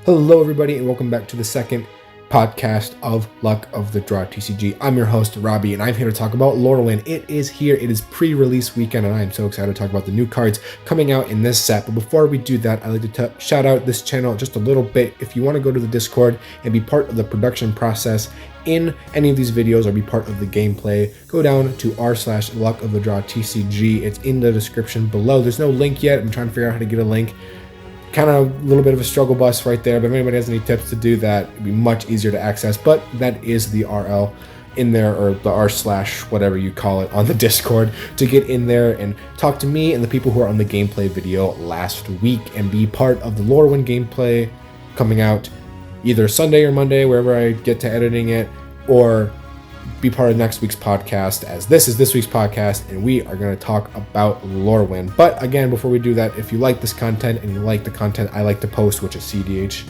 Hello everybody and welcome back to the second podcast of Luck of the Draw TCG. I'm your host Robbie and I'm here to talk about Lorwyn. It is here, it is pre-release weekend and I am so excited to talk about the new cards coming out in this set. But before we do that, I'd like to shout out this channel just a little bit. If you want to go to the Discord and be part of the production process in any of these videos or be part of the gameplay, go down to r/Luck of the Draw TCG. It's in the description below. There's no link yet. I'm trying to figure out how to get a link. Kind of a little bit of a struggle bus right there, but if anybody has any tips to do that, it'd be much easier to access. But that is the RL in there, or the r/ whatever you call it on the Discord, to get in there and talk to me and the people who are on the gameplay video last week and be part of the Lorwyn gameplay coming out either Sunday or Monday, wherever I get to editing it, or be part of next week's podcast, as this is this week's podcast and we are going to talk about Lorwyn. But again, before we do that, if you like this content and you like the content I like to post, which is cEDH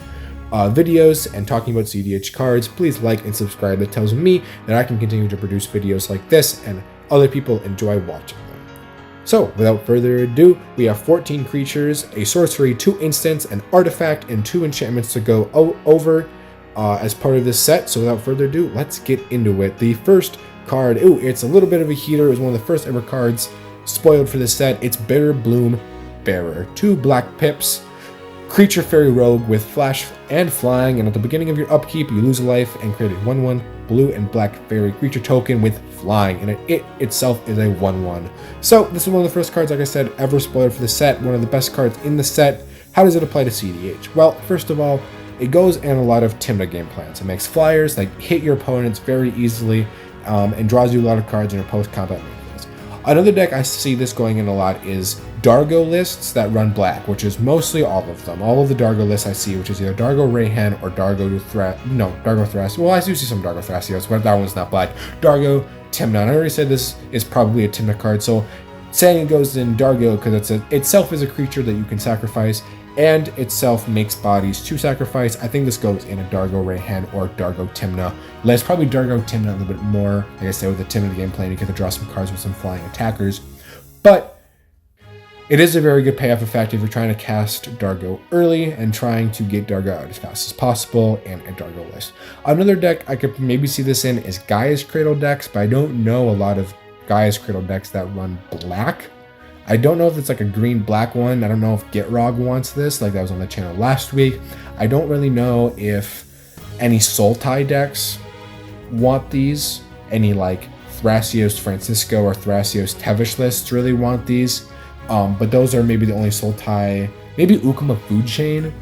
videos and talking about cEDH cards, please like and subscribe. It tells me that I can continue to produce videos like this and other people enjoy watching them. So without further ado, we have 14 creatures, a sorcery, 2 instants, an artifact, and 2 enchantments to go over as part of this set. So without further ado, let's get into it. The first card, it's a little bit of a heater. It was one of the first ever cards spoiled for this set. It's Bitter Bloom Bearer. 2 black pips, creature fairy rogue with flash and flying, and at the beginning of your upkeep, you lose a life and create a 1/1 blue and black fairy creature token with flying, and it itself is a 1/1. So this is one of the first cards, like I said, ever spoiled for the set. One of the best cards in the set. How does it apply to cEDH? Well, first of all, it goes in a lot of Tymna game plans. It makes flyers that hit your opponents very easily and draws you a lot of cards in your post-combat maneuvers. Another deck I see this going in a lot is Dargo lists that run black, which is mostly all of them. All of the Dargo lists I see, which is either Dargo Rayhan or Dargo Thrasios. Well, I do see some Dargo Thrasios, but that one's not black. Dargo Tymna. And I already said this is probably a Tymna card, so saying it goes in Dargo because itself is a creature that you can sacrifice, and itself makes bodies to sacrifice. I think this goes in a Dargo Rayhan or Dargo Tymna. It's probably Dargo Tymna a little bit more. Like I said, with the Tymna game plan, you get to draw some cards with some flying attackers. But it is a very good payoff effect if you're trying to cast Dargo early and trying to get Dargo out as fast as possible in a Dargo list. Another deck I could maybe see this in is Gaia's Cradle decks, but I don't know a lot of Gaia's Cradle decks that run black. I don't know if it's like a green-black one. I don't know if Gitrog wants this, like that was on the channel last week. I don't really know if any Sultai decks want these. Any like Thrasios Francisco or Thrasios Tevish lists really want these. But those are maybe the only Sultai. Maybe Ukama Food Chain.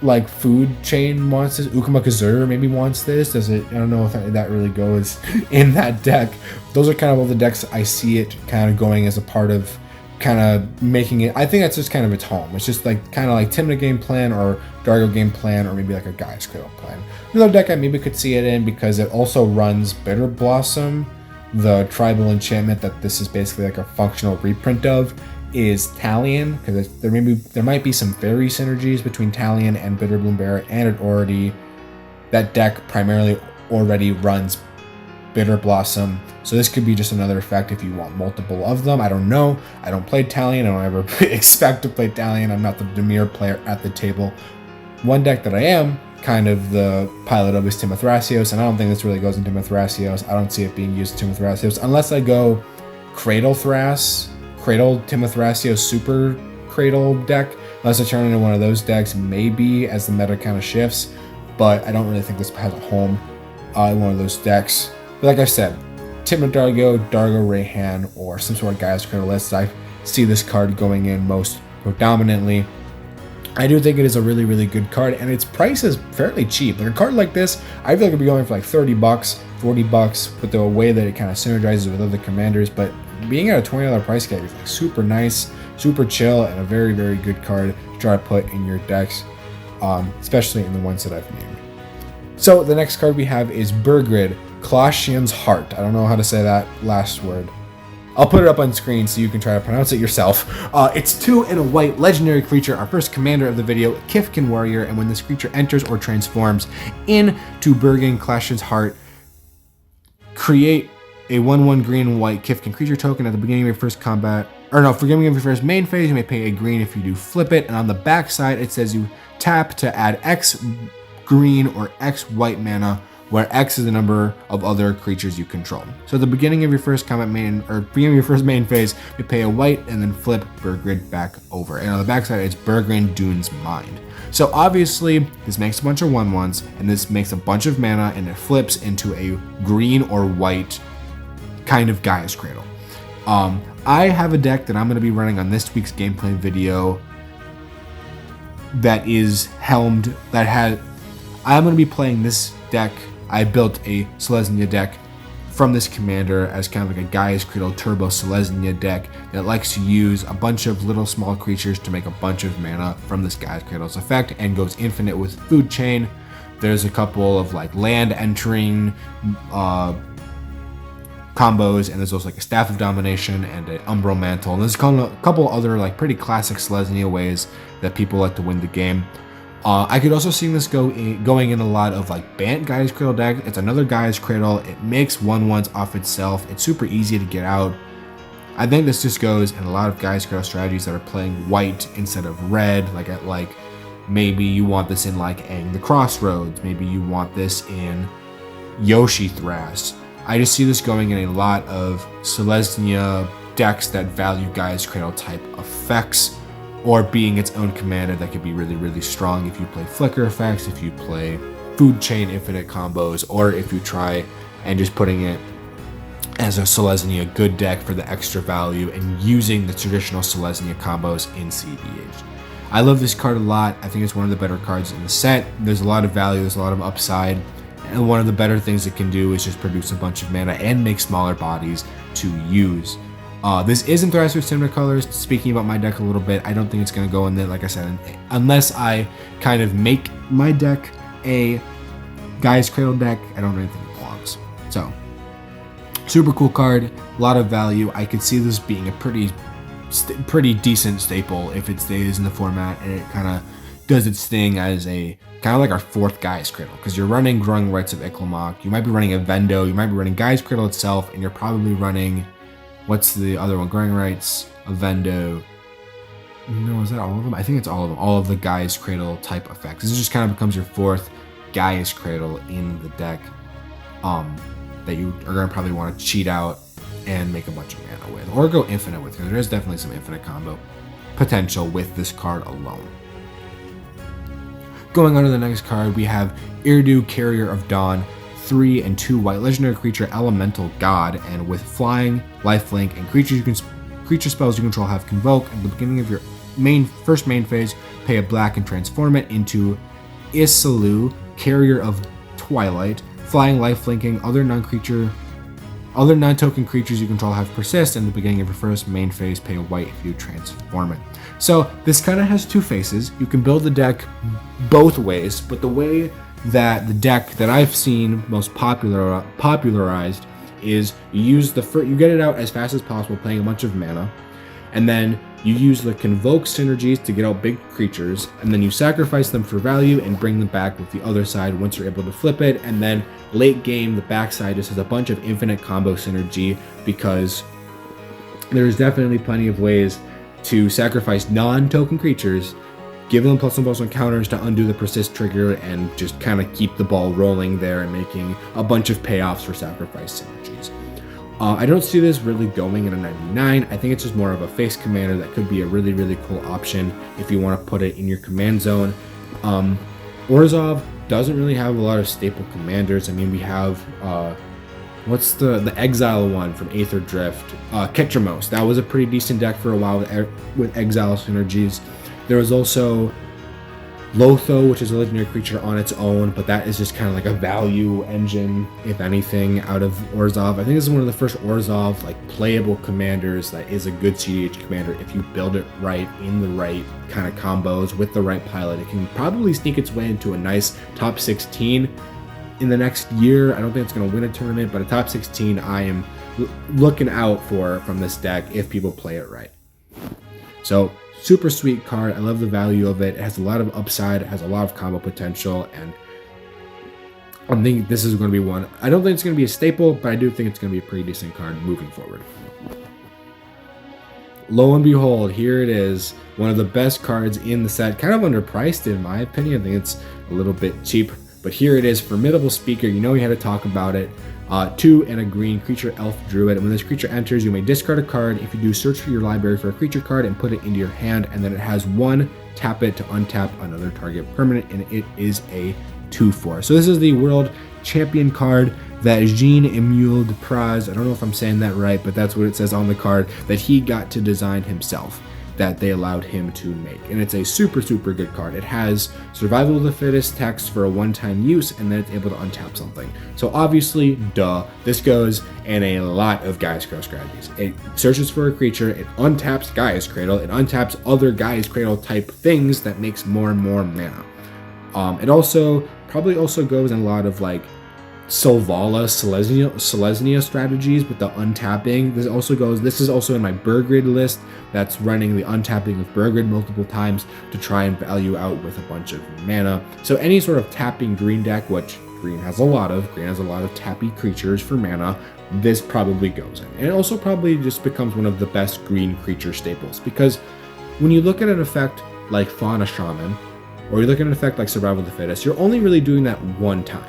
Like Food Chain wants this. Ukama Kazur maybe wants this. Does it? I don't know if that really goes in that deck. Those are kind of all the decks I see it kind of going as a part of, kind of making it. I think that's just kind of its home. It's just like kind of like Tymna game plan or Dargo game plan, or maybe like a Gaia's Cradle plan. Another deck I maybe could see it in because it also runs Bitter Blossom, the tribal enchantment that this is basically like a functional reprint of, is Talion, because there might be some fairy synergies between Talion and Bitter Bloom Bearer, and that deck primarily already runs Bitter Blossom, so this could be just another effect if you want multiple of them. I don't know. I don't play Talion. I don't ever expect to play Talion. I'm not the Demir player at the table. One deck that I am kind of the pilot of is Tymna Thrasios, and I don't think this really goes into Tymna Thrasios. I don't see it being used in Tymna Thrasios unless I go Cradle Tymna Thrasios Super Cradle deck, unless I turn into one of those decks, maybe as the meta kind of shifts, but I don't really think this has a home in one of those decks. But like I said, Tymna Dargo, Dargo Rayhan, or some sort of Gaia's Cradle list, I see this card going in most predominantly. I do think it is a really, really good card, and its price is fairly cheap. Like a card like this, I feel like it'd be going for like $30, $40, with the way that it kind of synergizes with other commanders. But being at a $20 price tag is like super nice, super chill, and a very, very good card to try to put in your decks, especially in the ones that I've named. So the next card we have is Burgrid, Colossian's Heart. I don't know how to say that last word. I'll put it up on screen so you can try to pronounce it yourself. It's 2 and a white legendary creature, our first commander of the video, Kifkin Warrior, and when this creature enters or transforms into Burgrid Colossian's Heart, create a 1/1 green and white Kifkin creature token at the beginning of your first combat or no, for beginning of your first main phase, you may pay a green if you do flip it. And on the back side, it says you tap to add X green or X white mana, where X is the number of other creatures you control. So at the beginning of your first combat main, or beginning of your first main phase, you pay a white and then flip Berggren back over. And on the backside, it's Berggren Dune's Mind. So obviously, this makes a bunch of 1/1s, and this makes a bunch of mana, and it flips into a green or white kind of Gaia's Cradle. I have a deck that I'm going to be running on this week's gameplay video that is helmed, I'm going to be playing this deck. I built a Selesnya deck from this commander as kind of like a Gaia's Cradle Turbo Selesnya deck that likes to use a bunch of little small creatures to make a bunch of mana from this Gaia's Cradle's effect, and goes infinite with Food Chain. There's a couple of like land entering combos, and there's also like a Staff of Domination and an Umbral Mantle, and there's a couple other like pretty classic Selesnya ways that people like to win the game. I could also see this going in a lot of like Bant Gaia's Cradle deck. It's another Gaia's Cradle. It makes 1/1s off itself. It's super easy to get out. I think this just goes in a lot of Gaia's Cradle strategies that are playing white instead of red. Like maybe you want this in like Aang the Crossroads. Maybe you want this in Yoshi Thras. I just see this going in a lot of Selesnya decks that value Gaia's Cradle type effects, or being its own commander that could be really, really strong if you play flicker effects, if you play Food Chain infinite combos, or if you try and just putting it as a Selesnya good deck for the extra value and using the traditional Selesnya combos in cEDH. I love this card a lot. I think it's one of the better cards in the set. There's a lot of value, there's a lot of upside, and one of the better things it can do is just produce a bunch of mana and make smaller bodies to use. This isn't Thras with Cinema Colors. Speaking about my deck a little bit, I don't think it's going to go in there, like I said, unless I kind of make my deck a Gaia's Cradle deck. I don't really think it belongs. So, super cool card, a lot of value. I could see this being a pretty decent staple if it stays in the format and it kind of does its thing as a kind of like our fourth Gaia's Cradle, because you're running Growing Rites of Iklimoc, you might be running a Vendo, you might be running Gaia's Cradle itself, and you're probably running, what's the other one? Growing Rites, a Vendo. No, is that all of them? I think it's all of them. All of the Gaia's Cradle type effects. This just kind of becomes your fourth Gaia's Cradle in the deck that you are going to probably want to cheat out and make a bunch of mana with, or go infinite with, because there is definitely some infinite combo potential with this card alone. Going on to the next card, we have Irdu, Carrier of Dawn, 3 and 2 white legendary creature, elemental god, and with flying, lifelink, and creature spells you control have convoke. At the beginning of your first main phase, pay a black and transform it into Isalu, Carrier of Twilight, flying, lifelinking. Other non-token creatures you control have persist. In the beginning of your first main phase, pay a white if you transform it. So this kind of has two faces. You can build the deck both ways, but the way that the deck that I've seen most popularized is you get it out as fast as possible, playing a bunch of mana, and then you use the convoke synergies to get out big creatures, and then you sacrifice them for value and bring them back with the other side once you're able to flip it. And then late game, the backside just has a bunch of infinite combo synergy, because there's definitely plenty of ways to sacrifice non-token creatures, give them +1/+1 counters to undo the persist trigger, and just kind of keep the ball rolling there and making a bunch of payoffs for sacrifice synergies. I don't see this really going in a 99. I think it's just more of a face commander that could be a really, really cool option if you want to put it in your command zone. Orzhov doesn't really have a lot of staple commanders. I mean, we have what's the exile one from Aether Drift, Ketramos. That was a pretty decent deck for a while with exile synergies. There was also Lotho, which is a legendary creature on its own, but that is just kind of like a value engine, if anything, out of Orzhov. I think this is one of the first Orzhov like playable commanders that is a good cEDH commander. If you build it right, in the right kind of combos with the right pilot, it can probably sneak its way into a nice top 16 in the next year. I don't think it's going to win a tournament, but a top 16 I am looking out for from this deck if people play it right. So super sweet card. I love the value of it. It has a lot of upside. It has a lot of combo potential, and I think this is going to be one. I don't think it's going to be a staple, but I do think it's going to be a pretty decent card moving forward. lo and behold, here it is. One of the best cards in the set. Kind of underpriced in my opinion. I think it's a little bit cheap. But here it is, Formidable Speaker. You know we had to talk about it. 2 and a green creature elf druid. And when this creature enters, you may discard a card. If you do, search for your library for a creature card and put it into your hand. And then it has 1, tap it to untap another target permanent. And it is a 2/4. So this is the World Champion card that Jean-Emile Depraz, I don't know if I'm saying that right, but that's what it says on the card, that he got to design himself, that they allowed him to make. And it's a super, super good card. It has Survival of the Fittest text for a one-time use, and then it's able to untap something. So obviously, duh, this goes in a lot of Gaia's Cradle strategies. It searches for a creature, it untaps Gaia's Cradle, it untaps other Gaia's Cradle type things that makes more and more mana. It also probably also goes in a lot of like Selvala, Selesnya strategies with the untapping. This is also in my Burgrid list that's running the untapping of Burgrid multiple times to try and value out with a bunch of mana. So any sort of tapping green deck, which green has a lot of tappy creatures for mana, this probably goes in. And it also probably just becomes one of the best green creature staples, because when you look at an effect like Fauna Shaman, or you look at an effect like Survival of the Fittest, you're only really doing that one time.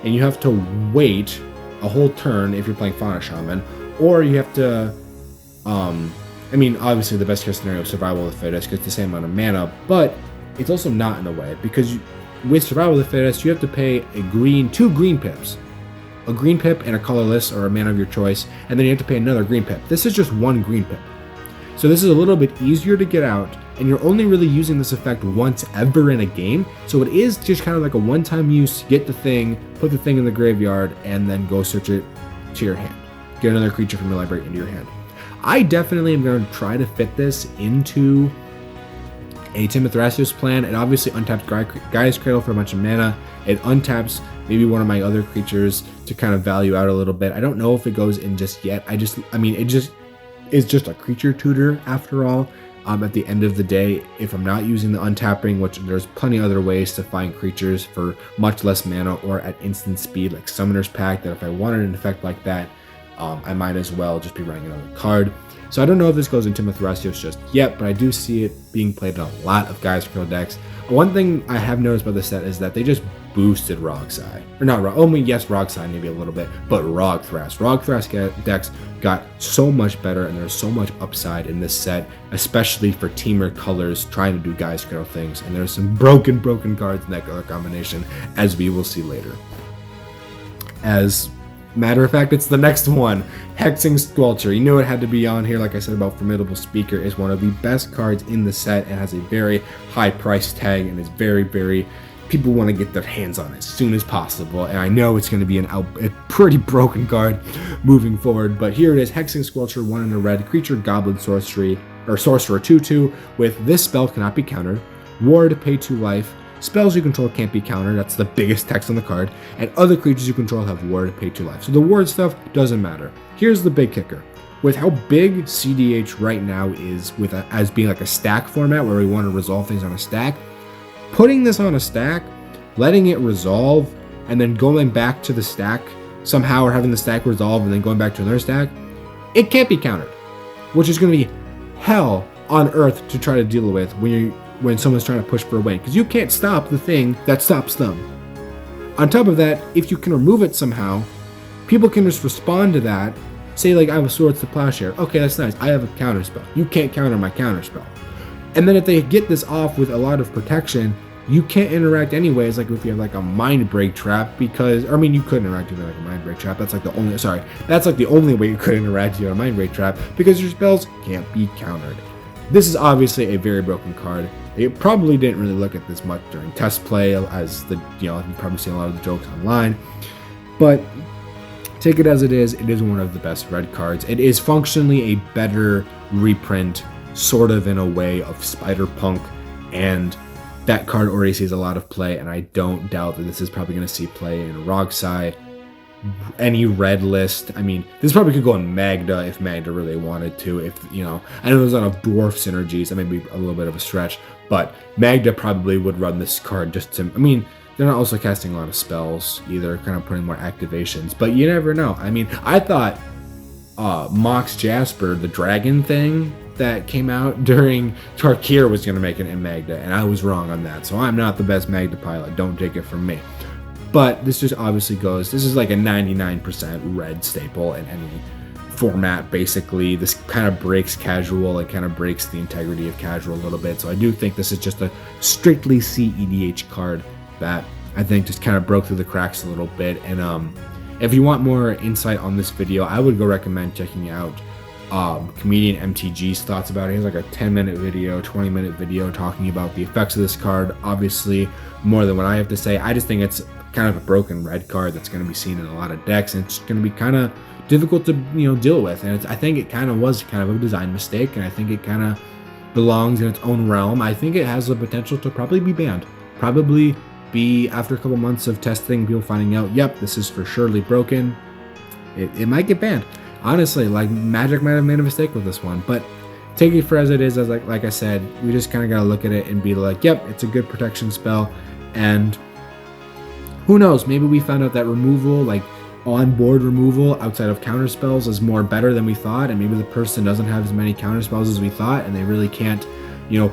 And you have to wait a whole turn if you're playing Fauna Shaman, or you have to, obviously the best case scenario is Survival of the Fittest because it's the same amount of mana, but it's also not in a way, because with Survival of the Fittest, you have to pay 2 green pips. A green pip and a colorless or a mana of your choice, and then you have to pay another green pip. This is just 1 green pip. So this is a little bit easier to get out, and you're only really using this effect once ever in a game. So it is just kind of like a one-time use, get the thing, put the thing in the graveyard, and then go search it to your hand. Get another creature from your library into your hand. I definitely am going to try to fit this into a Timothracios plan. It obviously untaps Gaia's Cradle for a bunch of mana. It untaps maybe one of my other creatures to kind of value out a little bit. I don't know if it goes in just yet. It just is just a creature tutor after all. At the end of the day, if I'm not using the untapping, which there's plenty of other ways to find creatures for much less mana or at instant speed, like Summoner's Pact, that if I wanted an effect like that, I might as well just be running another card. So I don't know if this goes into Timothracios just yet, but I do see it being played in a lot of Gaia's Cradle decks. One thing I have noticed about this set is that they just boosted Rogsai. Or not Rogsai maybe a little bit, but Rogthras. Rogthras decks got so much better, and there's so much upside in this set, especially for teamer colors trying to do Gaia's Cradle things. And there's some broken cards in that color combination, as we will see later. As matter of fact, it's the next one, Hexing Squelcher. You knew it had to be on here. Like I said about Formidable Speaker, is one of the best cards in the set and has a very high price tag, and is very people want to get their hands on it as soon as possible. And I know it's going to be a pretty broken card moving forward, but here it is, Hexing Squelcher, 1 in a red, creature goblin sorcerer 2/2 with this spell cannot be countered, ward, pay 2 life, spells you control can't be countered, that's the biggest text on the card, and other creatures you control have ward, pay 2 life. So the ward stuff doesn't matter. Here's the big kicker. With how big cEDH right now is, as being like a stack format where we want to resolve things on a stack, putting this on a stack, letting it resolve, and then going back to the stack somehow, or having the stack resolve and then going back to another stack, it can't be countered, which is going to be hell on earth to try to deal with when someone's trying to push for a win, because you can't stop the thing that stops them. On top of that, if you can remove it somehow, people can just respond to that, say like, I have a Swords to Plowshare. Okay, that's nice. I have a counter spell. You can't counter my counter spell. And then if they get this off with a lot of protection, you can't interact anyways, like if you have like a Mind Break Trap, because, you could interact with like a Mind Break Trap. That's like the only way you could interact with a Mind Break Trap, because your spells can't be countered. This is obviously a very broken card. They probably didn't really look at this much during test play, as you probably see a lot of the jokes online, but take it as it is one of the best red cards. It is functionally a better reprint, sort of in a way, of Spider-Punk, and that card already sees a lot of play, and I don't doubt that this is probably going to see play in Rogsai, any red list. This probably could go in Magda if Magda really wanted to. I know there's a lot of dwarf synergies, that may be a little bit of a stretch, but Magda probably would run this card just to, they're not also casting a lot of spells either, kind of putting more activations, but you never know. I thought Mox Jasper, the dragon thing, that came out during Tarkir was going to make an in Magda, and I was wrong on that. So I'm not the best Magda pilot. Don't take it from me. But this just obviously goes, this is like a 99% red staple in any format, basically. This kind of breaks casual. It kind of breaks the integrity of casual a little bit. So I do think this is just a strictly cEDH card that I think just kind of broke through the cracks a little bit. And if you want more insight on this video, I would go recommend checking out comedian MTG's thoughts about it. He has like a 10-minute video, 20-minute video talking about the effects of this card. Obviously, more than what I have to say. I just think it's kind of a broken red card that's going to be seen in a lot of decks, and it's going to be kind of difficult to deal with. And I think it kind of was kind of a design mistake, and I think it kind of belongs in its own realm. I think it has the potential to probably be banned. Probably be, after a couple months of testing, people finding out, yep, this is for surely broken. It might get banned. Honestly, like, Magic might have made a mistake with this one, but take it for as it is. As like I said, we just kind of got to look at it and be like, yep, it's a good protection spell. And who knows, maybe we found out that removal, like on-board removal outside of counter spells, is more better than we thought, and maybe the person doesn't have as many counter spells as we thought, and they really can't,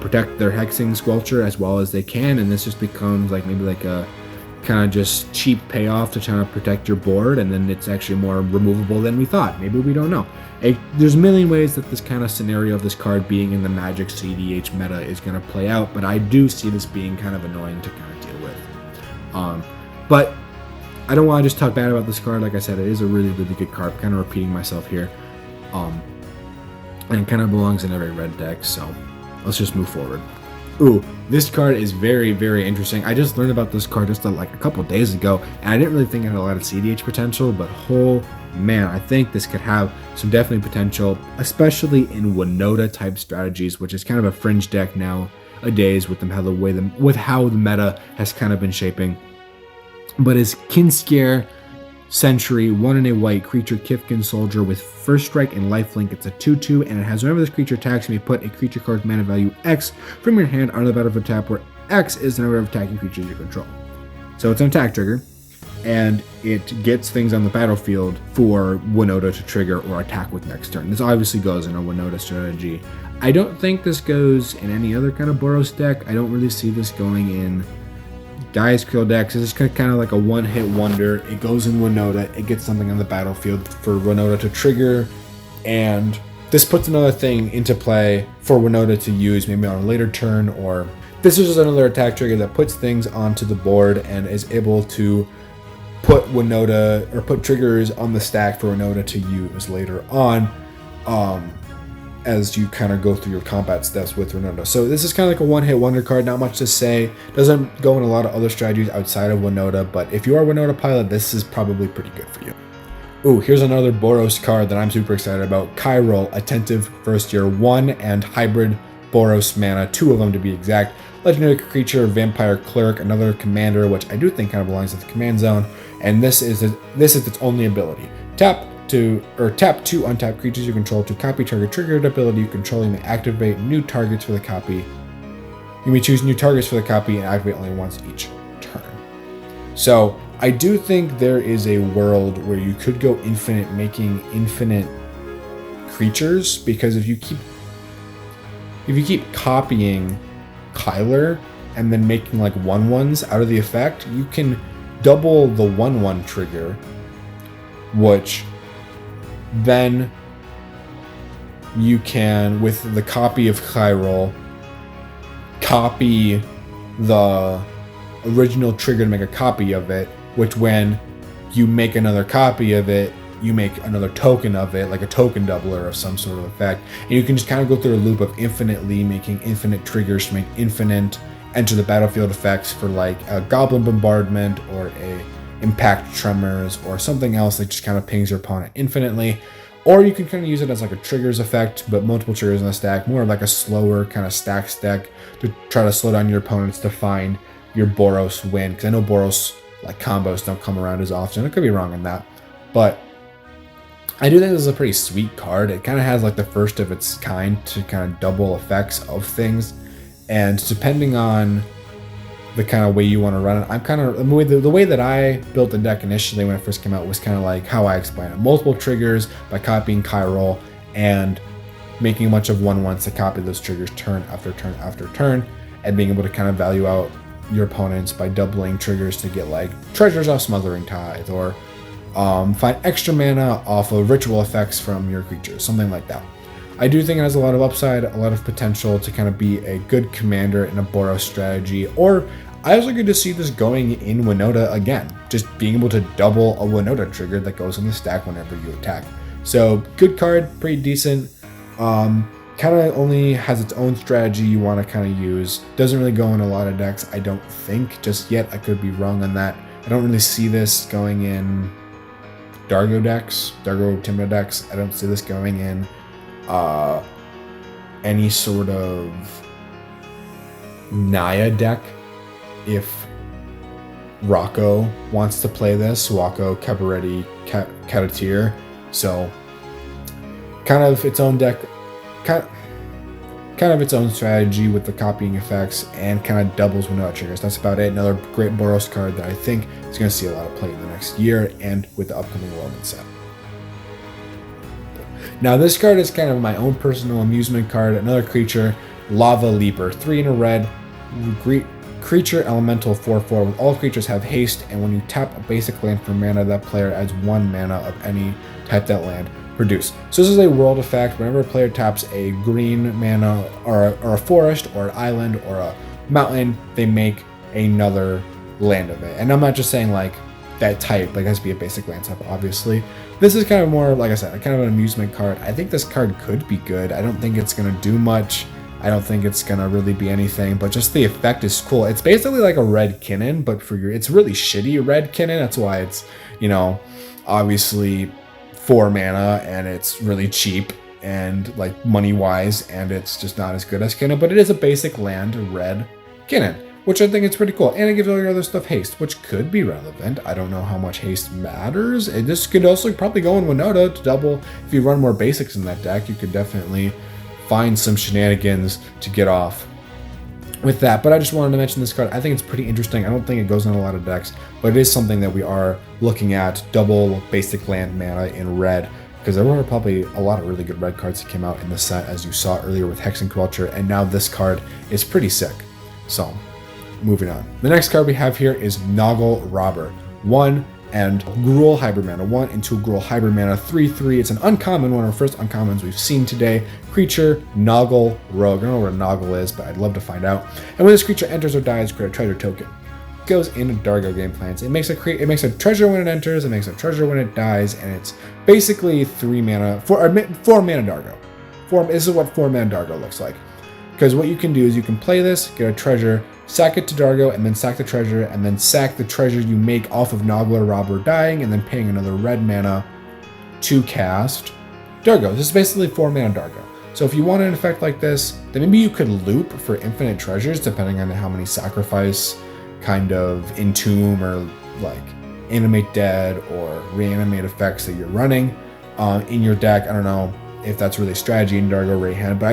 protect their hexing squelcher as well as they can, and this just becomes like maybe like a kind of just cheap payoff to try to protect your board, and then it's actually more removable than we thought. Maybe we don't know. There's a million ways that this kind of scenario of this card being in the Magic cEDH meta is going to play out, but I do see this being kind of annoying to kind of deal with. But I don't want to just talk bad about this card. Like I said, it is a really, really good card. I'm kind of repeating myself here. And it kind of belongs in every red deck, so let's just move forward. Ooh, this card is very, very interesting. I just learned about this card just like a couple days ago, and I didn't really think it had a lot of cEDH potential, but oh man, I think this could have some definitely potential, especially in Winota type strategies, which is kind of a fringe deck nowadays with how the meta has kind of been shaping. But is Kinscare Sentry, 1 in a white creature Kifkin Soldier with first strike and lifelink. It's a 2/2, and it has whenever this creature attacks, you may put a creature card's mana value X from your hand onto the battlefield tap, where X is the number of attacking creatures you control. So it's an attack trigger, and it gets things on the battlefield for Winota to trigger or attack with next turn. This obviously goes in a Winota strategy. I don't think this goes in any other kind of Boros deck. I don't really see this going in Gaia's Creel decks. This is kind of like a one-hit wonder. It goes in Winota, it gets something on the battlefield for Winota to trigger, and this puts another thing into play for Winota to use maybe on a later turn, or this is just another attack trigger that puts things onto the board and is able to put Winota, or put triggers on the stack for Winota to use later on, as you kind of go through your combat steps with Winota. So this is kind of like a one-hit wonder card, not much to say. Doesn't go in a lot of other strategies outside of Winota, but if you are a Winota pilot, this is probably pretty good for you. Ooh, here's another Boros card that I'm super excited about. Kyrol, Attentive First Year 1 and Hybrid Boros mana, 2 of them to be exact. Legendary creature, Vampire Cleric, another commander, which I do think kind of belongs to the command zone, and this is its only ability. Tap 2 untapped creatures you control to copy target triggered ability you control. You may activate new targets for the copy. You may choose new targets for the copy and activate only once each turn. So I do think there is a world where you could go infinite, making infinite creatures, because if you keep copying Kyler and then making like 1/1s out of the effect, you can double the 1/1 trigger, which then you can, with the copy of Kyrol, copy the original trigger to make a copy of it, which when you make another copy of it, you make another token of it, like a token doubler of some sort of effect. And you can just kind of go through a loop of infinitely making infinite triggers to make infinite enter the battlefield effects for like a Goblin Bombardment or a Impact Tremors or something else that just kind of pings your opponent infinitely. Or you can kind of use it as like a triggers effect, but multiple triggers in the stack, more like a slower kind of stack deck to try to slow down your opponents to find your Boros win. Because I know Boros like combos don't come around as often. I could be wrong on that, but I do think this is a pretty sweet card. It kind of has like the first of its kind to kind of double effects of things, and depending on the kind of way you want to run it, I'm kind of the way that I built the deck initially when it first came out was kind of like how I explain it: multiple triggers by copying Kyrol and making a bunch of 1/1s to copy those triggers turn after turn after turn, and being able to kind of value out your opponents by doubling triggers to get like treasures off Smothering Tithe, or find extra mana off of ritual effects from your creatures, something like that. I do think it has a lot of upside, a lot of potential to kind of be a good commander in a Boros strategy, or I also get to see this going in Winota again, just being able to double a Winota trigger that goes in the stack whenever you attack. So good card, pretty decent. Kind of only has its own strategy you want to kind of use. Doesn't really go in a lot of decks, I don't think, just yet. I could be wrong on that. I don't really see this going in Dargo decks, Dargo Tymna decks. I don't see this going in any sort of Naya deck. If Rocco wants to play this, Rocco, Cabaretti, Katatir, so kind of its own deck, kind of its own strategy with the copying effects, and kind of doubles Winota triggers. That's about it. Another great Boros card that I think is going to see a lot of play in the next year and with the upcoming Lorwyn set. Now this card is kind of my own personal amusement card. Another creature, Lava Leaper, 3 in a red, creature elemental 4/4. With all creatures have haste, and when you tap a basic land for mana, that player adds 1 mana of any type that land produce. So this is a world effect. Whenever a player taps a green mana or a forest or an island or a mountain, they make another land of it. And I'm not just saying like that type, like it has to be a basic land type, obviously. This is kind of more, like I said, kind of an amusement card. I think this card could be good. I don't think it's going to do much. I don't think it's going to really be anything, but just the effect is cool. It's basically like a red Kinnan, but it's really shitty red Kinnan. That's why it's, obviously 4 mana, and it's really cheap and like money wise, and it's just not as good as Kinnan, but it is a basic land red Kinnan, which I think is pretty cool. And it gives all your other stuff haste, which could be relevant. I don't know how much haste matters. And this could also probably go in Winota to double. If you run more basics in that deck, you could definitely find some shenanigans to get off with that. But I just wanted to mention this card. I think it's pretty interesting. I don't think it goes in a lot of decks, but it is something that we are looking at. Double basic land mana in red, because there were probably a lot of really good red cards that came out in the set, as you saw earlier with Hexencrotcher, and now this card is pretty sick. So moving on. The next card we have here is Noggle Robber. 1 and Gruul Hybrid Mana. 1 and 2 Gruul Hybrid Mana. 3/3. It's an uncommon, one of our first uncommons we've seen today. Creature, Noggle Rogue. I don't know what a Noggle is, but I'd love to find out. And when this creature enters or dies, create a treasure token. It goes into Dargo game plans. It makes a treasure when it enters, it makes a treasure when it dies, and it's basically 4 mana Dargo. This is what 4 mana Dargo looks like. Because what you can do is you can play this, get a treasure, sack it to Dargo, and then sack the treasure, and then sack the treasure you make off of Noggle Robber dying, and then paying another red mana to cast Dargo. This is basically 4 mana Dargo. So if you want an effect like this, then maybe you could loop for infinite treasures, depending on how many sacrifice, kind of entomb, or like animate dead or reanimate effects that you're running in your deck. I don't know if that's really strategy in Dargo Rayhan, but I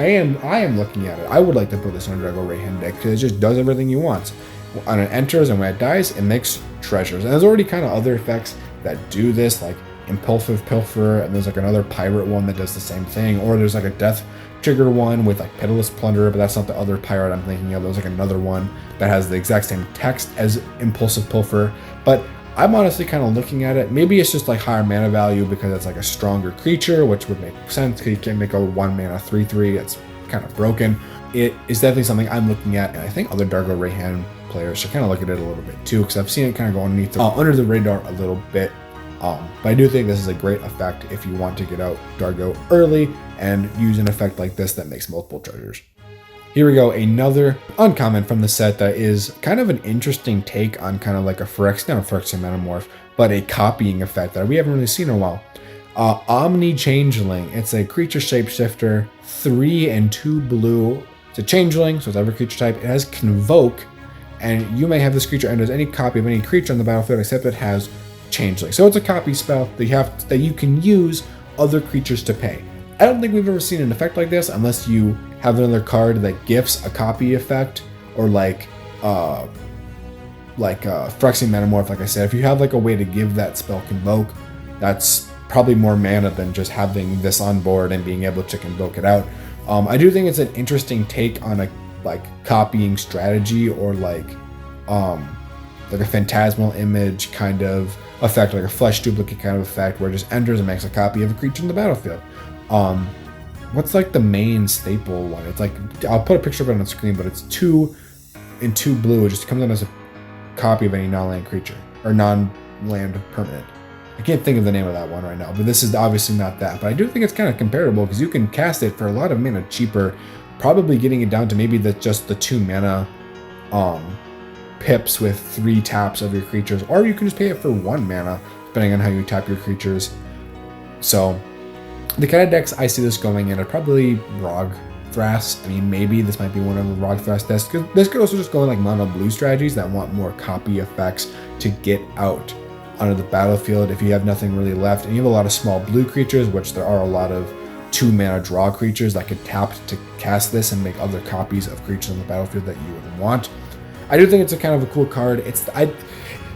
am looking at it. I would like to put this on a Dargo Rayhan deck, because it just does everything you want. When it enters and when it dies, it makes treasures. And there's already kind of other effects that do this, like Impulsive Pilfer, and there's like another pirate one that does the same thing, or there's like a death trigger one with like Pitiless Plunderer, but that's not the other pirate I'm thinking of. There's like another one that has the exact same text as Impulsive Pilfer, but I'm honestly kind of looking at it. Maybe it's just like higher mana value because it's like a stronger creature, which would make sense because you can't make a 1 mana 3/3. It's kind of broken. It is definitely something I'm looking at, and I think other Dargo Rayhan players should kind of look at it a little bit too, because I've seen it kind of go underneath under the radar a little bit. But I do think this is a great effect if you want to get out Dargo early and use an effect like this that makes multiple treasures. Here we go, another uncommon from the set that is kind of an interesting take on kind of like a Phyrexian, not a Phyrexian Metamorph, but a copying effect that we haven't really seen in a while. Omni Changeling. It's a creature shapeshifter, 3 and 2 blue. It's a changeling, so it's every creature type. It has Convoke, and you may have this creature enter as any copy of any creature on the battlefield except it has Changeling. So it's a copy spell that you can use other creatures to pay. I don't think we've ever seen an effect like this unless you have another card that gifts a copy effect, or like Phyrexian Metamorph. Like I said, if you have like a way to give that spell Convoke, that's probably more mana than just having this on board and being able to convoke it out. I do think it's an interesting take on a like copying strategy, or like a phantasmal image kind of effect, like a flesh duplicate kind of effect, where it just enters and makes a copy of a creature in the battlefield. What's like the main staple one? It's like, I'll put a picture of it on the screen, but it's 2 in 2 blue. It just comes in as a copy of any non-land creature or non-land permanent. I can't think of the name of that one right now, but this is obviously not that. But I do think it's kind of comparable because you can cast it for a lot of mana cheaper, probably getting it down to maybe just the 2 mana pips with 3 taps of your creatures, or you can just pay it for 1 mana depending on how you tap your creatures. So the kind of decks I see this going in are probably Rogthras. I mean, maybe this might be one of the Rogthras decks. This could also just go in like mono blue strategies that want more copy effects to get out onto the battlefield if you have nothing really left, and you have a lot of small blue creatures, which there are a lot of 2 mana draw creatures that could tap to cast this and make other copies of creatures on the battlefield that you would want. I do think it's a kind of a cool card.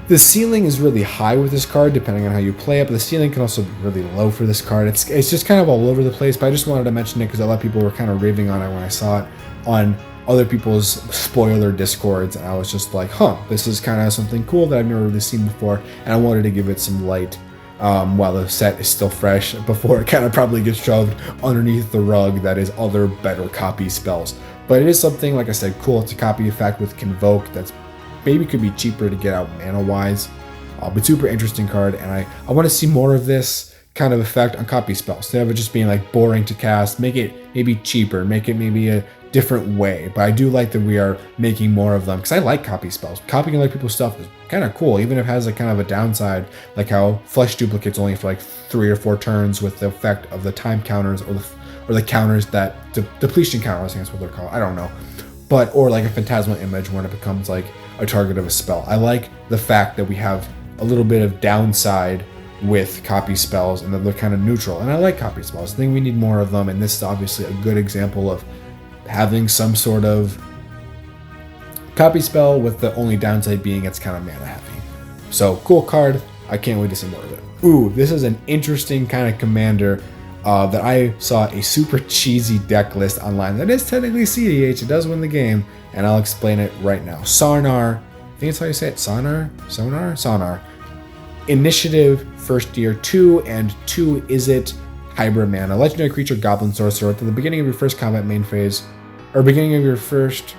The ceiling is really high with this card depending on how you play it, but the ceiling can also be really low for this card. It's just kind of all over the place, but I just wanted to mention it because a lot of people were kind of raving on it when I saw it on other people's spoiler discords, and I was just like, this is kind of something cool that I've never really seen before, and I wanted to give it some light while the set is still fresh before it kind of probably gets shoved underneath the rug that is other better copy spells. But it is something, like I said, cool. It's a copy effect with Convoke that's maybe could be cheaper to get out mana wise, but super interesting card, and I want to see more of this kind of effect on copy spells instead of it just being like boring to cast. Make it maybe cheaper, make it maybe a different way. But I do like that we are making more of them because I like copy spells. Copying other people's stuff is kind of cool, even if it has a kind of a downside, like how flesh duplicates only for like 3 or 4 turns with the effect of the time counters or the counters that depletion counters, I think that's what they're called. I don't know, but or like a phantasmal image when it becomes like a target of a spell. I like the fact that we have a little bit of downside with copy spells and that they're kind of neutral, and I like copy spells. I think we need more of them, and this is obviously a good example of having some sort of copy spell with the only downside being it's kind of mana heavy. So cool card. I can't wait to see more of it. Ooh, this is an interesting kind of commander that I saw a super cheesy deck list online that is technically cEDH. It does win the game, and I'll explain it right now. Sonar, I think that's how you say it. Sonar. Initiative, first year 2, and 2 is it hybrid mana. Legendary creature, goblin sorcerer. At the beginning of your first combat main phase, or beginning of your first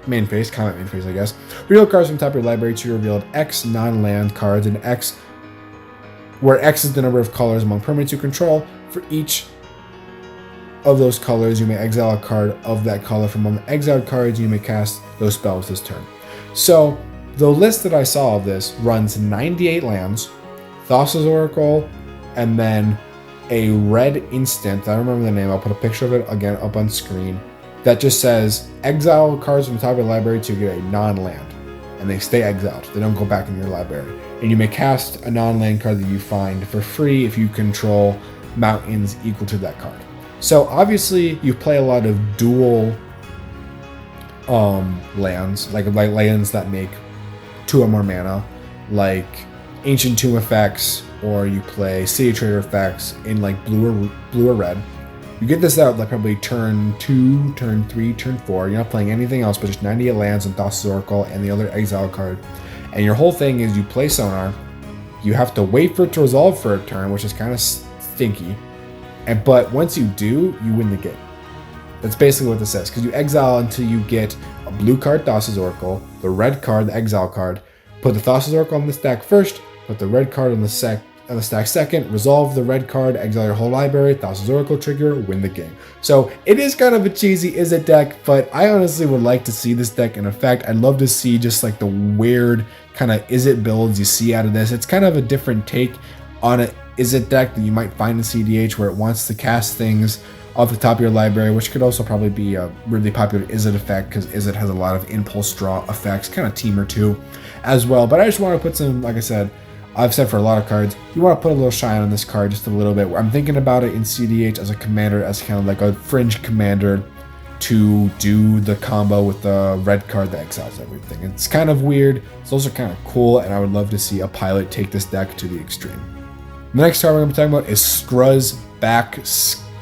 main phase, combat main phase, I guess. Reveal cards from top of your library to revealed X non-land cards, and X, where X is the number of colors among permanents you control. For each of those colors, you may exile a card of that color. From among the exiled cards, you may cast those spells this turn. So the list that I saw of this runs 98 lands, Thassa's Oracle, and then a red instant. I don't remember the name. I'll put a picture of it again up on screen. That just says exile cards from the top of your library to get a non-land, and they stay exiled. They don't go back in your library. And you may cast a non-land card that you find for free if you control mountains equal to that card. So obviously you play a lot of dual lands, like lands that make 2 or more mana, like Ancient Tomb effects, or you play City Trader effects in like blue or red. You get this out like probably turn 2, turn 3, turn 4. You're not playing anything else but just 98 lands and Thassa's Oracle and the other exile card. And your whole thing is you play Sonar. You have to wait for it to resolve for a turn, which is kind of stinky. But once you do, you win the game. That's basically what this says, because you exile until you get a blue card, Thassa's Oracle, the red card, the exile card. Put the Thassa's Oracle on the stack first, put the red card on the stack second, resolve the red card, exile your whole library, Thassa's Oracle trigger, win the game. So it is kind of a cheesy Is It deck, but I honestly would like to see this deck in effect. I'd love to see just like the weird kind of Is It builds you see out of this. It's kind of a different take on a Is It deck that you might find in cEDH, where it wants to cast things off the top of your library, which could also probably be a really popular Is It effect, because Is It has a lot of impulse draw effects, kind of Team or 2 as well. But I just want to put some, like I said, I've said for a lot of cards, you want to put a little shine on this card just a little bit. I'm thinking about it in cEDH as a commander, as kind of like a fringe commander to do the combo with the red card that exiles everything. It's kind of weird. It's also kind of cool, and I would love to see a pilot take this deck to the extreme. The next card we're going to be talking about is Scruzback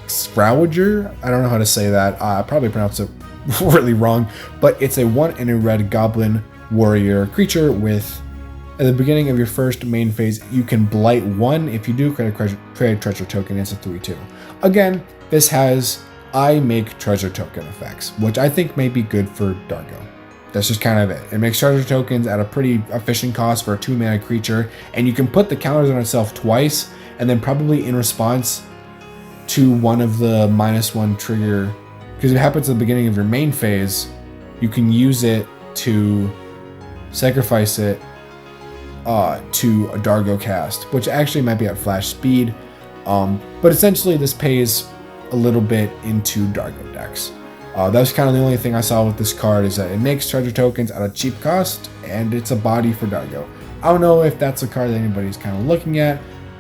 Scrouger. I don't know how to say that. I probably pronounced it really wrong, but it's a 1 and a red goblin warrior creature with, at the beginning of your first main phase, you can blight 1. If you do, create a treasure token. It's a 3/2. Again, this has I make treasure token effects, which I think may be good for Dargo. That's just kind of it. It makes treasure tokens at a pretty efficient cost for a 2-mana creature, and you can put the counters on itself twice, and then probably in response to one of the -1 trigger, because it happens at the beginning of your main phase, you can use it to sacrifice it to a Dargo cast, which actually might be at flash speed, but essentially this pays a little bit into Dargo decks. That's kind of the only thing I saw with this card, is that it makes treasure tokens at a cheap cost, and it's a body for Dargo. I don't know if that's a card that anybody's kind of looking at.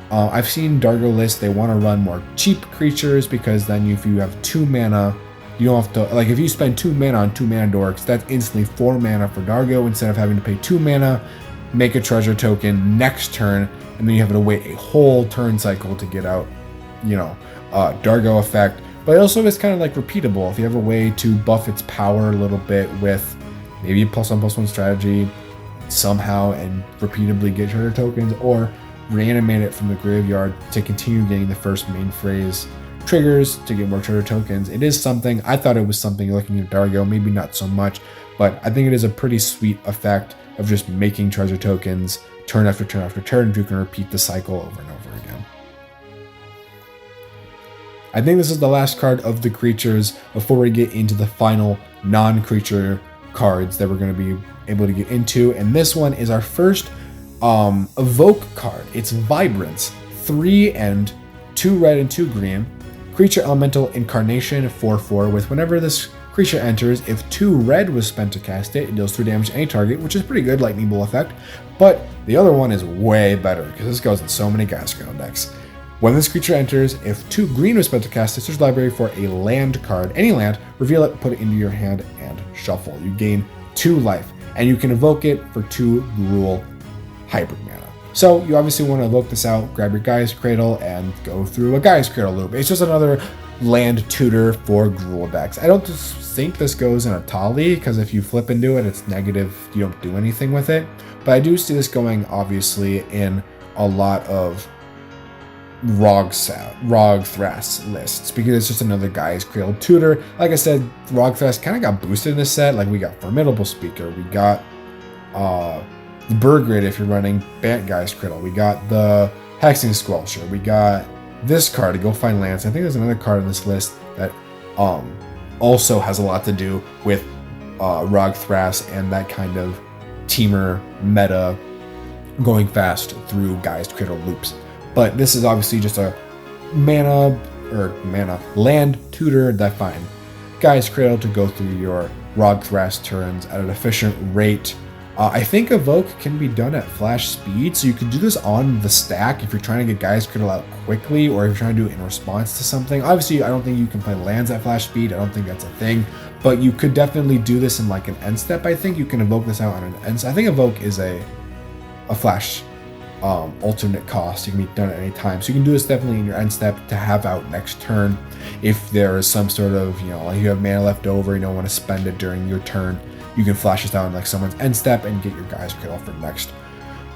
I've seen Dargo lists, they want to run more cheap creatures, because then if you have 2 mana, you don't have to, like if you spend 2 mana on 2 mana dorks, that's instantly 4 mana for Dargo, instead of having to pay 2 mana, make a treasure token next turn, and then you have to wait a whole turn cycle to get out, Dargo effect. But also it's kind of like repeatable. If you have a way to buff its power a little bit with maybe +1/+1 strategy somehow and repeatedly get treasure tokens, or reanimate it from the graveyard to continue getting the first main phrase triggers to get more treasure tokens. It is something, I thought it was something looking at Dargo, maybe not so much, but I think it is a pretty sweet effect of just making treasure tokens turn after turn after turn, you can repeat the cycle over and over again. I think this is the last card of the creatures before we get into the final non-creature cards that we're going to be able to get into, and this one is our first evoke card. It's Vibrance, 3 and 2 red and 2 green, creature elemental incarnation, 4/4, with whenever this creature enters, if 2 red was spent to cast it, it deals 3 damage to any target, which is pretty good lightning bolt effect. But the other one is way better, because this goes in so many Gaia Scale decks. When this creature enters, if 2 green was spent to cast it, search the library for a land card, any land, reveal it, put it into your hand, and shuffle. You gain 2 life, and you can evoke it for 2 Gruul hybrid mana. So you obviously want to evoke this out, grab your Gaia's Cradle, and go through a Gaia's Cradle loop. It's just another land tutor for Gruul decks. I don't think this goes in a Tali, because if you flip into it, it's negative, you don't do anything with it. But I do see this going, obviously, in a lot of Rog Thras lists, because it's just another Gaia's Cradle tutor. Like I said, Rog Thras kind of got boosted in this set. Like, we got Formidable Speaker, we got Burgrid if you're running Bant Gaia's Cradle, we got the Hexing Squelcher, we got this card to go find lands. I think there's another card in this list that also has a lot to do with Rog Thras and that kind of teamer meta going fast through Gaia's Cradle loops. But this is obviously just a land tutor that find Gaia's Cradle to go through your Rog Thras turns at an efficient rate. I think Evoke can be done at flash speed, so you can do this on the stack if you're trying to get Gaia's Cradle out quickly, or if you're trying to do it in response to something. Obviously, I don't think you can play lands at flash speed. I don't think that's a thing, but you could definitely do this in like an end step. I think you can evoke this out on an end step. I think Evoke is a flash alternate cost. It can be done at any time, so you can do this definitely in your end step to have out next turn. If there is some sort of, like you have mana left over, you don't want to spend it during your turn, you can flash this down like someone's end step and get your Gaia's Cradle for next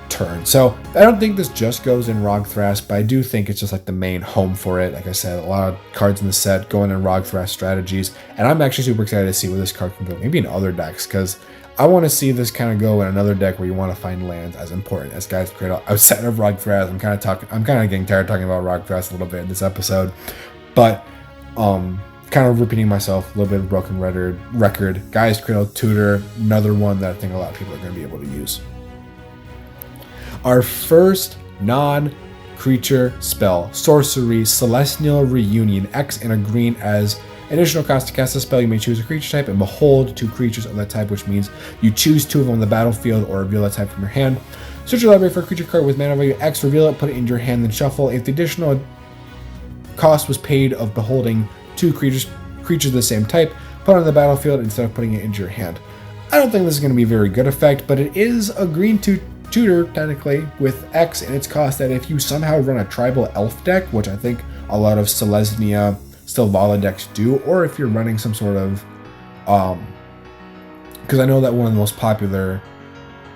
turn. So I don't think this just goes in Rog Thras, but I do think it's just like the main home for it. Like I said, a lot of cards in the set going in Rog Thras strategies, and I'm actually super excited to see where this card can go, maybe in other decks, because I want to see this kind of go in another deck where you want to find lands as important as Gaia's Cradle outside of Rog Thras. I'm kind of getting tired of talking about Rog Thras a little bit in this episode, but kind of repeating myself, a little bit of broken record. Gaia's Cradle tutor, another one that I think a lot of people are going to be able to use. Our first non-creature spell, Sorcery, Celestial Reunion, X and a green. As additional cost to cast a spell, you may choose a creature type and behold 2 creatures of that type, which means you choose 2 of them on the battlefield or reveal that type from your hand. Search your library for a creature card with mana value X, reveal it, put it in your hand, then shuffle. If the additional cost was paid of beholding 2 creatures of the same type, put it on the battlefield instead of putting it into your hand. I don't think this is going to be a very good effect, but it is a green 2 tutor technically with X and its cost that if you somehow run a tribal elf deck, which I think a lot of Selesnya Stilvala decks do, or if you're running some sort of because I know that one of the most popular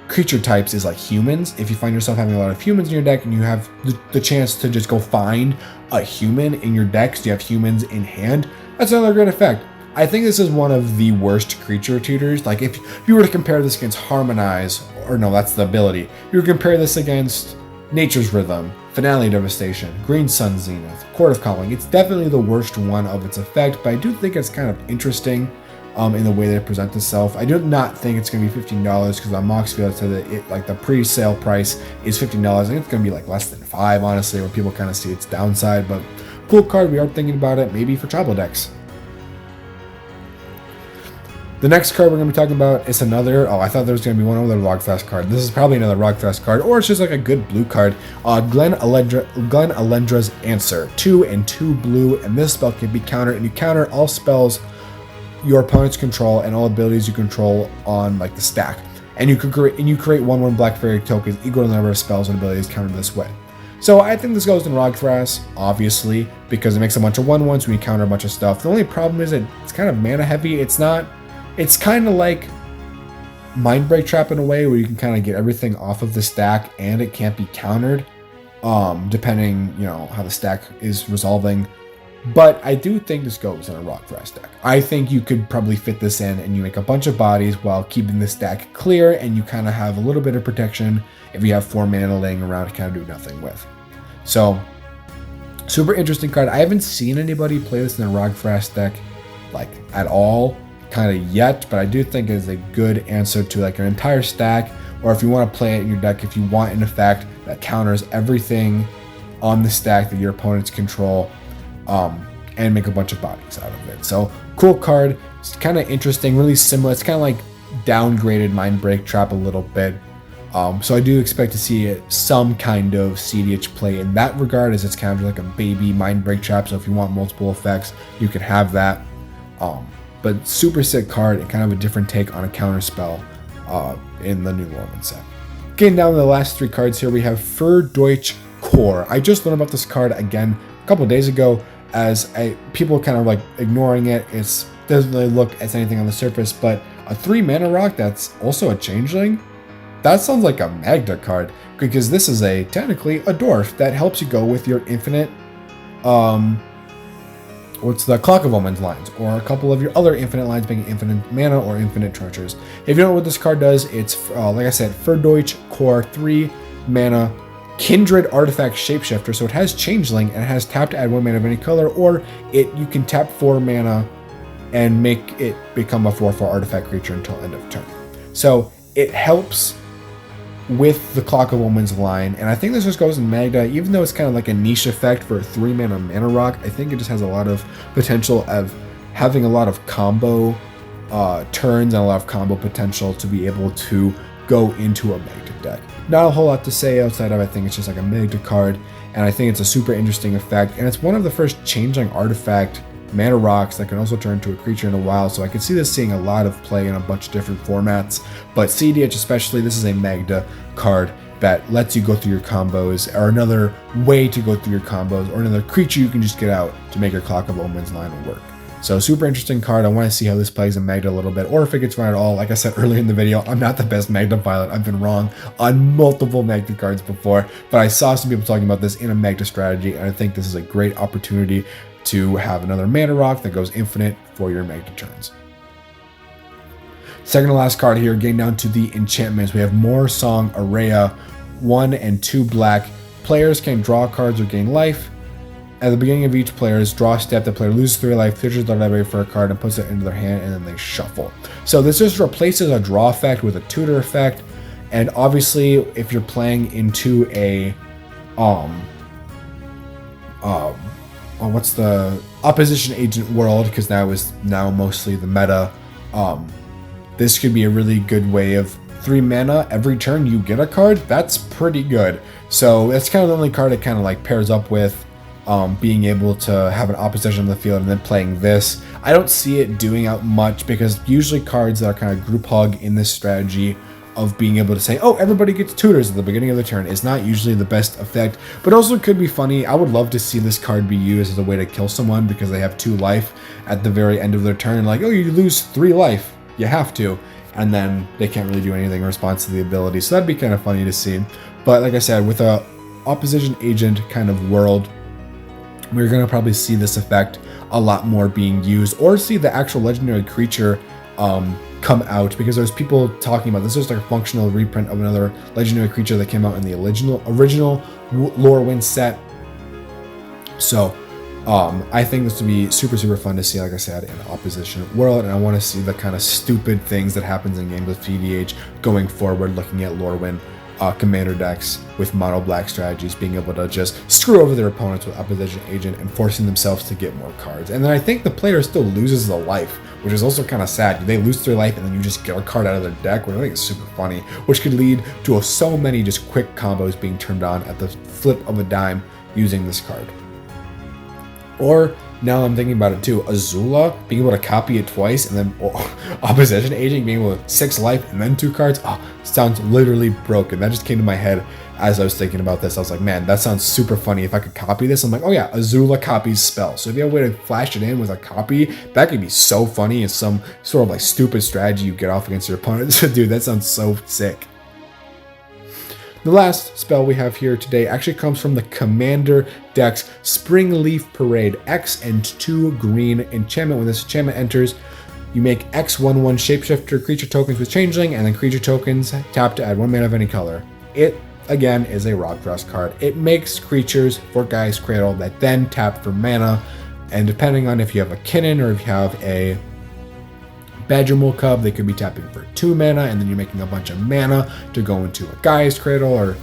creature types is like humans. If you find yourself having a lot of humans in your deck and you have the chance to just go find a human in your deck, so you have humans in hand, that's another great effect. I think this is one of the worst creature tutors. Like if you were to compare this against Harmonize, or no, that's the ability. If you were to compare this against Nature's Rhythm, Finale Devastation, Green Sun Zenith, Court of Calling, it's definitely the worst one of its effect, but I do think it's kind of interesting in the way that it presents itself. I do not think it's going to be $15 because on Moxfield it said that it, like the pre-sale price is $15. I think it's going to be like less than $5, honestly, when people kind of see its downside. But cool card. We are thinking about it, maybe for tribal decks. The next card we're going to be talking about is another. Oh, I thought there was going to be one other Logfest card. This is probably another Logfest card, or it's just like a good blue card. Glen Alendra's Answer. 2 and 2 blue, and this spell can be countered, and you counter all spells your opponent's control and all abilities you control on like the stack, and you create 1/1 black fairy tokens equal to the number of spells and abilities countered this way. So I think this goes in Rogthras, obviously, because it makes a bunch of 1/1s when you counter a bunch of stuff. The only problem is that it's kind of mana heavy. It's kind of like Mindbreak Trap in a way where you can kind of get everything off of the stack and it can't be countered, depending how the stack is resolving. But I do think this goes in a Rogthras deck. I think you could probably fit this in and you make a bunch of bodies while keeping the stack clear, and you kind of have a little bit of protection if you have 4 mana laying around to kind of do nothing with. So, super interesting card. I haven't seen anybody play this in a Rogthras deck like at all kind of yet, but I do think it is a good answer to like an entire stack, or if you want to play it in your deck, if you want an effect that counters everything on the stack that your opponents control, and make a bunch of bodies out of it. So cool card. It's kind of interesting, really similar. It's kind of like downgraded Mindbreak Trap a little bit. So I do expect to see some kind of cEDH play in that regard, as it's kind of like a baby Mindbreak Trap. So if you want multiple effects, you can have that. But super sick card and kind of a different take on a counter spell in the new Lorwyn set. Getting down to the last 3 cards here, we have Verdeutsch Core. I just learned about this card again a couple of days ago, as people kind of like ignoring it. It doesn't really look as anything on the surface, but a 3 mana rock that's also a changeling. That sounds like a Magda card, because this is technically a dwarf that helps you go with your infinite, what's the Clock of Omens lines, or a couple of your other infinite lines being infinite mana or infinite treasures. If you don't know what this card does, it's like I said, Verdeutsch Core, 3 mana. Kindred artifact shapeshifter, so it has changeling and it has tap to add 1 mana of any color, or you can tap 4 mana and make it become a 4/4 artifact creature until end of turn. So it helps with the Clock of Omens line, and I think this just goes in Magda, even though it's kind of like a niche effect for a 3 mana rock. I think it just has a lot of potential of having a lot of combo turns and a lot of combo potential to be able to go into a Magda deck. Not a whole lot to say outside of I think it's just like a Magda card, and I think it's a super interesting effect, and it's one of the first changeling artifact mana rocks that can also turn into a creature in a while, so I could see this seeing a lot of play in a bunch of different formats. But cEDH especially, this is a Magda card that lets you go through your combos, or another way to go through your combos, or another creature you can just get out to make your Clock of Omens line work. So super interesting card. I want to see how this plays in Magda a little bit, or if it gets run at all. Like I said earlier in the video, I'm not the best Magda pilot. I've been wrong on multiple Magda cards before, but I saw some people talking about this in a Magda strategy, and I think this is a great opportunity to have another mana rock that goes infinite for your Magda turns. Second to last card here, getting down to the enchantments. We have More Song Araya, 1 and 2 black. Players can draw cards or gain life. At the beginning of each player's draw step, the player loses 3 life, searches their library for a card, and puts it into their hand, and then they shuffle. So this just replaces a draw effect with a tutor effect, and obviously, if you're playing into a, what's the opposition agent world, because that was now mostly the meta, this could be a really good way of 3 mana every turn you get a card. That's pretty good. So that's kind of the only card it kind of like pairs up with. Being able to have an opposition on the field and then playing this. I don't see it doing out much, because usually cards that are kind of group hug in this strategy of being able to say, oh, everybody gets tutors at the beginning of the turn is not usually the best effect, but also could be funny. I would love to see this card be used as a way to kill someone because they have 2 life at the very end of their turn. Like, oh, you lose 3 life. You have to. And then they can't really do anything in response to the ability. So that'd be kind of funny to see. But like I said, with a opposition agent kind of world, we're going to probably see this effect a lot more being used, or see the actual legendary creature come out, because there's people talking about this is like a functional reprint of another legendary creature that came out in the original Lorwyn set. So I think this would be super fun to see, like I said, in opposition world, and I want to see the kind of stupid things that happens in games with cEDH going forward, looking at Lorwyn commander decks with mono black strategies being able to just screw over their opponents with opposition agent and forcing themselves to get more cards. And then I think the player still loses the life, which is also kind of sad. They lose 3 life and then you just get a card out of their deck, which I think is super funny, which could lead to so many just quick combos being turned on at the flip of a dime using this card. Or now I'm thinking about it too, Azula being able to copy it twice, and then opposition agent being able to 6 life and then 2 cards. Oh, sounds literally broken. That just came to my head as I was thinking about this. I was like, man, that sounds super funny. If I could copy this, I'm like, oh yeah, Azula copies spell. So if you have a way to flash it in with a copy, that could be so funny, and some sort of like stupid strategy you get off against your opponent. Dude, that sounds so sick. The last spell we have here today actually comes from the Commander deck's Spring Leaf Parade. X and 2 green enchantment. When this enchantment enters, you make X/1/1 shapeshifter creature tokens with changeling, and then creature tokens tap to add 1 mana of any color. It, again, is a Rogthrust card. It makes creatures for Gaea's Cradle that then tap for mana, and depending on if you have a Kinnan or if you have a Badgermole Cub, they could be tapping for 2 mana, and then you're making a bunch of mana to go into a Gaea's Cradle, or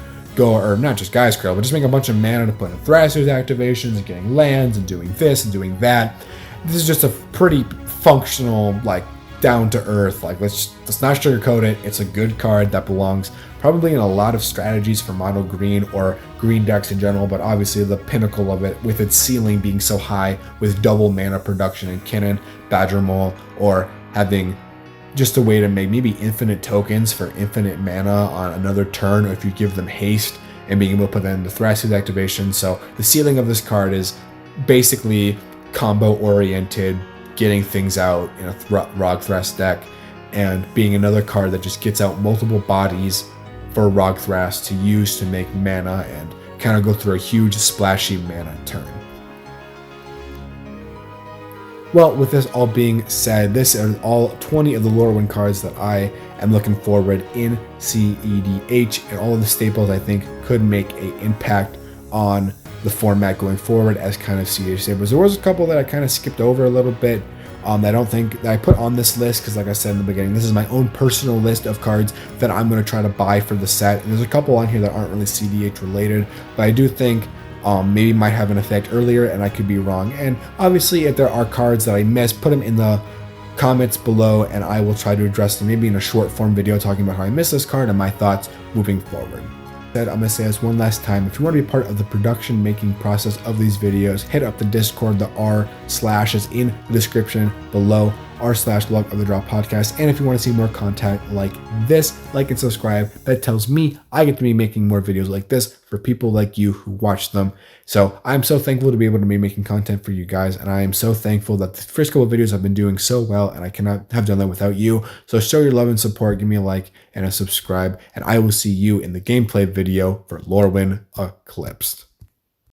not just Gaea's Cradle, but just make a bunch of mana to put in Thraser's activations and getting lands and doing this and doing that. This is just a pretty functional, like, down to earth. Like, let's not sugarcoat it. It's a good card that belongs probably in a lot of strategies for mono green or green decks in general, but obviously the pinnacle of it with its ceiling being so high with double mana production in Kinnan, Badgermole, or having just a way to make maybe infinite tokens for infinite mana on another turn, or if you give them haste and being able to put that into Thraser's activation. So the ceiling of this card is basically combo oriented, getting things out in a Rogthrust deck, and being another card that just gets out multiple bodies for Rogthrust to use to make mana and kind of go through a huge splashy mana turn. Well, with this all being said, this are all 20 of the Lorwyn cards that I am looking forward in cEDH, and all of the staples I think could make an impact on the format going forward as kind of cEDH staples. There was a couple that I kind of skipped over a little bit that I don't think that I put on this list, because like I said in the beginning, this is my own personal list of cards that I'm going to try to buy for the set. And there's a couple on here that aren't really cEDH related, but I do think maybe might have an effect earlier, and I could be wrong. And obviously, if there are cards that I missed, put them in the comments below, and I will try to address them maybe in a short form video talking about how I missed this card and my thoughts moving forward. I'm going to say this one last time: if you want to be part of the production making process of these videos, hit up the Discord. The r/ is in the description below, r/Luck of the Draw podcast. And if you want to see more content like this, like and subscribe. That tells me I get to be making more videos like this for people like you who watch them. So I'm so thankful to be able to be making content for you guys, and I am so thankful that the first couple of videos have been doing so well, and I cannot have done that without you. So show your love and support, give me a like and a subscribe, and I will see you in the gameplay video for Lorwyn Eclipsed.